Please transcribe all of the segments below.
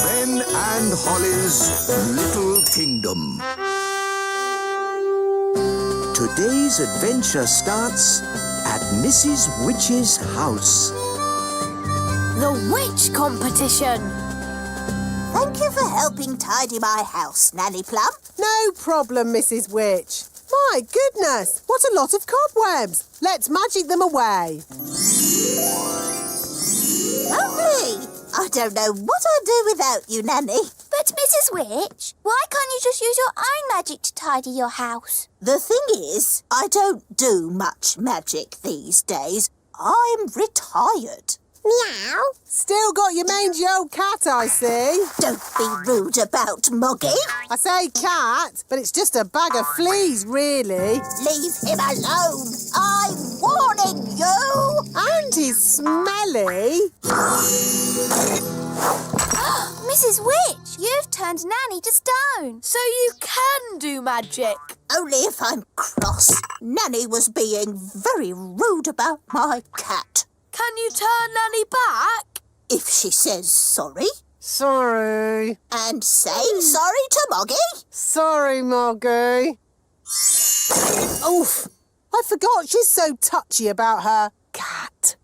Ben and Holly's Little Kingdom. Today's adventure starts at Mrs. Witch's house. The Witch Competition. Thank you for helping tidy my house, Nanny Plum. No problem, Mrs. Witch. My goodness, what a lot of cobwebs. Let's magic them away. Lovely. I don't know what I'd do without you, Nanny. But, Mrs. Witch, why can't you just use your own magic to tidy your house? The thing is, I don't do much magic these days. I'm retired. Meow. Still got your mangy old cat, I see. Don't be rude about Moggy. I say cat, but it's just a bag of fleas, really. Leave him alone. I'm warning you. And he's smelly. Mrs. Witch, you've turned Nanny to stone, so you can do magic. Only if I'm cross. Nanny was being very rude about my cat. Can you turn Nanny back? If she says sorry. Sorry. And say sorry to Moggy. Sorry, Moggy. Oof. I forgot she's so touchy about her cat.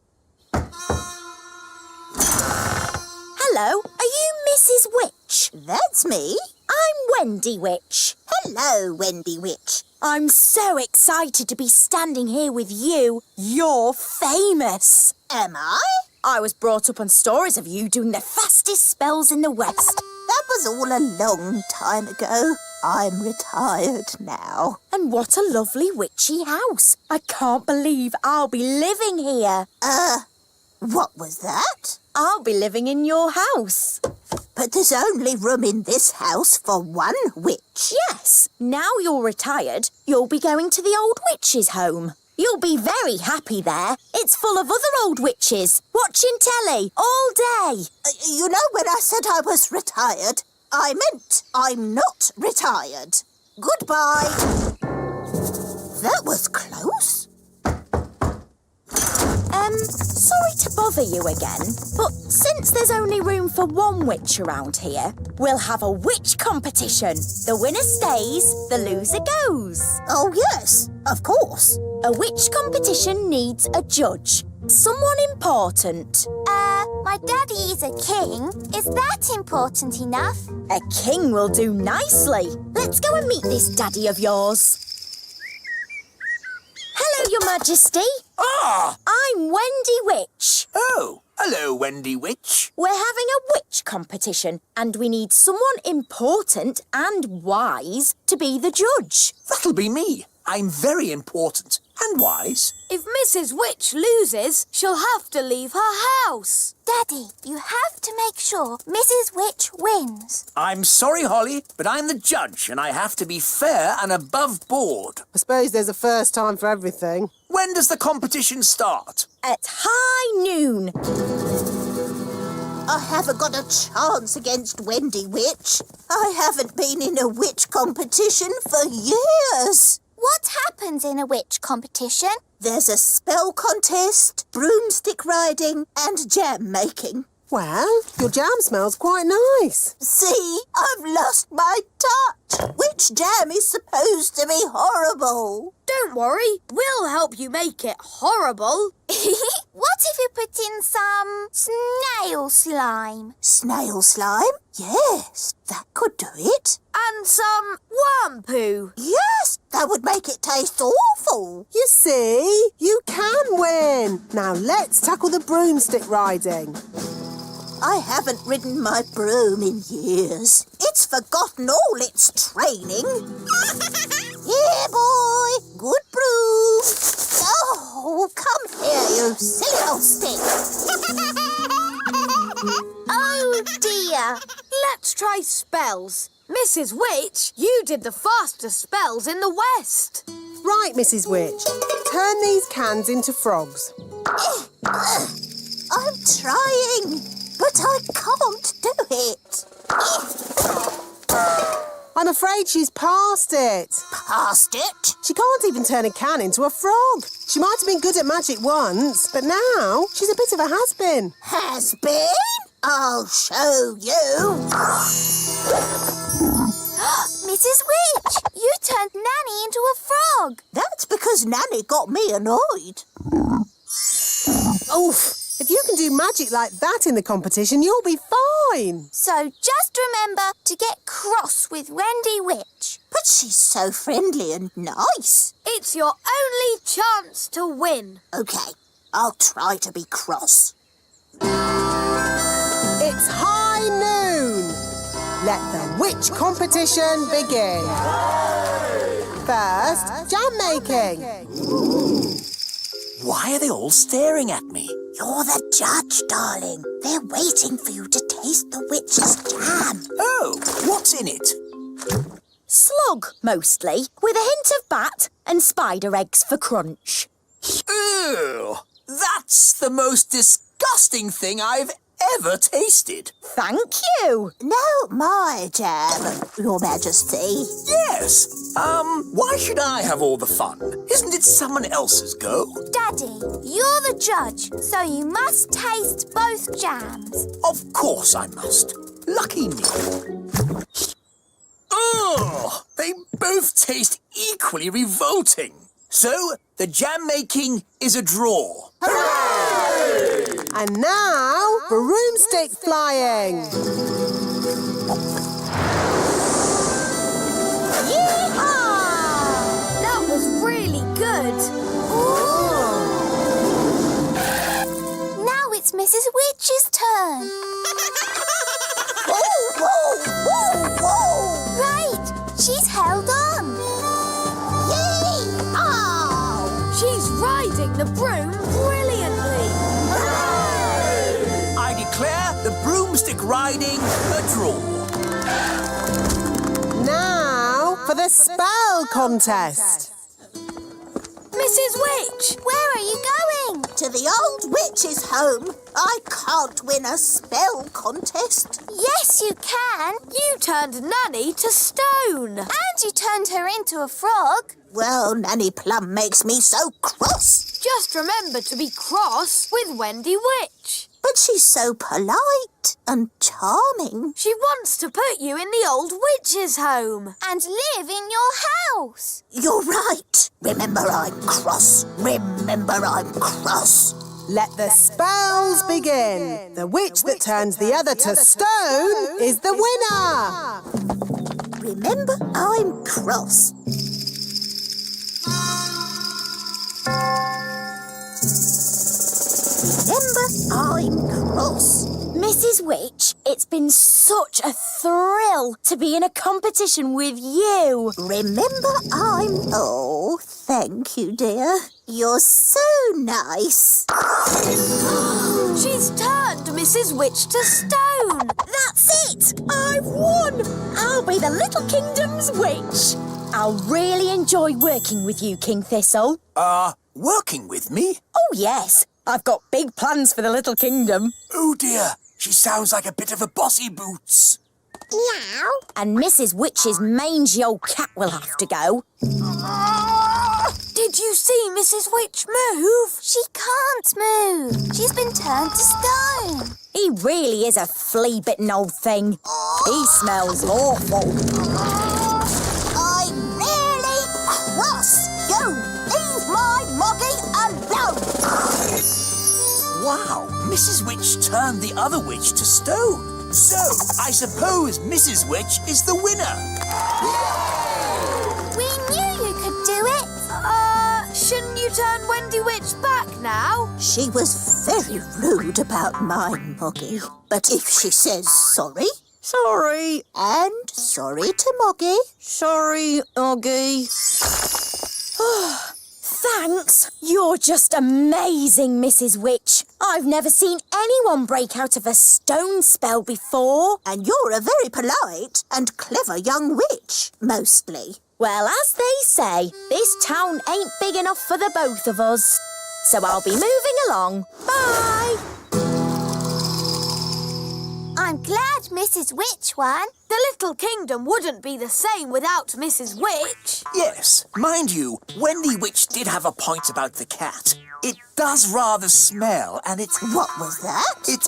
Hello, are you Mrs. Witch? That's me. I'm Wendy Witch. Hello, Wendy Witch. I'm so excited to be standing here with you. You're famous. Am I? I was brought up on stories of you doing the fastest spells in the West. That was all a long time ago. I'm retired now. And what a lovely witchy house. I can't believe I'll be living here. What was that? I'll be living in your house. But there's only room in this house for one witch. Yes, now you're retired, you'll be going to the old witch's home. You'll be very happy there. It's full of other old witches, watching telly all day. You know, when I said I was retired, I meant I'm not retired. Goodbye. That was close. Sorry to bother you again, but since there's only room for one witch around here, we'll have a witch competition. The winner stays, the loser goes. Oh, yes, of course. A witch competition needs a judge, someone important. My daddy is a king. Is that important enough? A king will do nicely. Let's go and meet this daddy of yours. Hello, Your Majesty. Ah! I'm Wendy Witch. Oh, hello, Wendy Witch. We're having a witch competition and we need someone important and wise to be the judge. That'll be me. I'm very important and wise. If Mrs. Witch loses, she'll have to leave her house. Daddy, you have to make sure Mrs. Witch wins. I'm sorry, Holly, but I'm the judge and I have to be fair and above board. I suppose there's a first time for everything. When does the competition start? At high noon. I haven't got a chance against Wendy Witch. I haven't been in a witch competition for years. What happens in a witch competition? There's a spell contest, broomstick riding, and jam making. Well, your jam smells quite nice. See, I've lost my touch. Witch jam is supposed to be horrible. Don't worry, we'll help you make it horrible. What if you put in some snail slime? Snail slime? Yes, that could do it. And some worm poo. Yes, that would make it taste awful. You see, you can win. Now let's tackle the broomstick riding. I haven't ridden my broom in years. It's forgotten all its training. Here, boy. Good broom. Oh, come here, you silly old stick. Oh, dear. Let's try spells. Mrs. Witch, you did the fastest spells in the West. Right, Mrs. Witch. Turn these cans into frogs. I'm trying, but I can't do it. I'm afraid she's past it. Past it? She can't even turn a can into a frog. She might have been good at magic once, but now she's a bit of a has-been. Has been? I'll show you. Mrs. Witch, you turned Nanny into a frog. That's because Nanny got me annoyed. Oof! If you can do magic like that in the competition, you'll be fine. So just remember to get cross with Wendy Witch. But she's so friendly and nice. It's your only chance to win. OK, I'll try to be cross. It's high noon. Let the witch competition begin. First, jam making. Why are they all staring at me? You're the judge, darling. They're waiting for you to taste the witch's jam. Oh, what's in it? Slug, mostly, with a hint of bat and spider eggs for crunch. Ew! That's the most disgusting thing I've ever tasted. Thank you. No, my jam, Your Majesty. Yes. Why should I have all the fun? Isn't it someone else's go? Daddy, you're the judge, so you must taste both jams. Of course I must. Lucky me. Ugh! They both taste equally revolting. So, the jam making is a draw. Hooray! And now, broomstick flying. Yee-haw! That was really good. Now it's Mrs. Witch's turn. Whoa, whoa, whoa, whoa! Right, she's held on. Yee-haw! She's riding the broom brilliantly. I declare the broomstick riding a draw. Now, for the spell contest. Mrs. Witch! Where are you going? To the old witch's home. I can't win a spell contest. Yes, you can. You turned Nanny to stone. And you turned her into a frog. Well, Nanny Plum makes me so cross. Just remember to be cross with Wendy Witch. But she's so polite and charming. She wants to put you in the old witch's home. And live in your house. You're right. Remember, I'm cross. Remember, I'm cross. Let the spells begin. The witch that turns the other to stone is the winner. Remember, I'm cross. Remember, I'm cross. Mrs. Witch, it's been such a thrill to be in a competition with you. Remember, I'm... Oh, thank you, dear. You're so nice. She's turned Mrs. Witch to stone. That's it! I've won! I'll be the Little Kingdom's witch. I'll really enjoy working with you, King Thistle. Working with me? Oh, yes. I've got big plans for the Little Kingdom. Oh dear, she sounds like a bit of a bossy boots. Meow. And Mrs. Witch's mangy old cat will have to go. Did you see Mrs. Witch move? She can't move. She's been turned to stone. He really is a flea-bitten old thing. He smells awful. I'm really cross. You leave my moggy alone. Wow, Mrs. Witch turned the other witch to stone. So, I suppose Mrs. Witch is the winner. We knew you could do it. Shouldn't you turn Wendy Witch back now? She was very rude about my moggy. But if she says sorry... Sorry. And sorry to Moggy. Sorry, Oggy. Thanks. You're just amazing, Mrs. Witch. I've never seen anyone break out of a stone spell before. And you're a very polite and clever young witch, mostly. Well, as they say, this town ain't big enough for the both of us. So I'll be moving along. Bye. I'm glad Mrs. Witch won. The Little Kingdom wouldn't be the same without Mrs. Witch. Yes, mind you, Wendy Witch did have a point about the cat. It does rather smell, and it's... What was that? It's,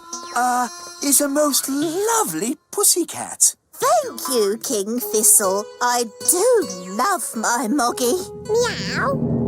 is a most lovely pussycat. Thank you, King Thistle. I do love my Moggy. Meow.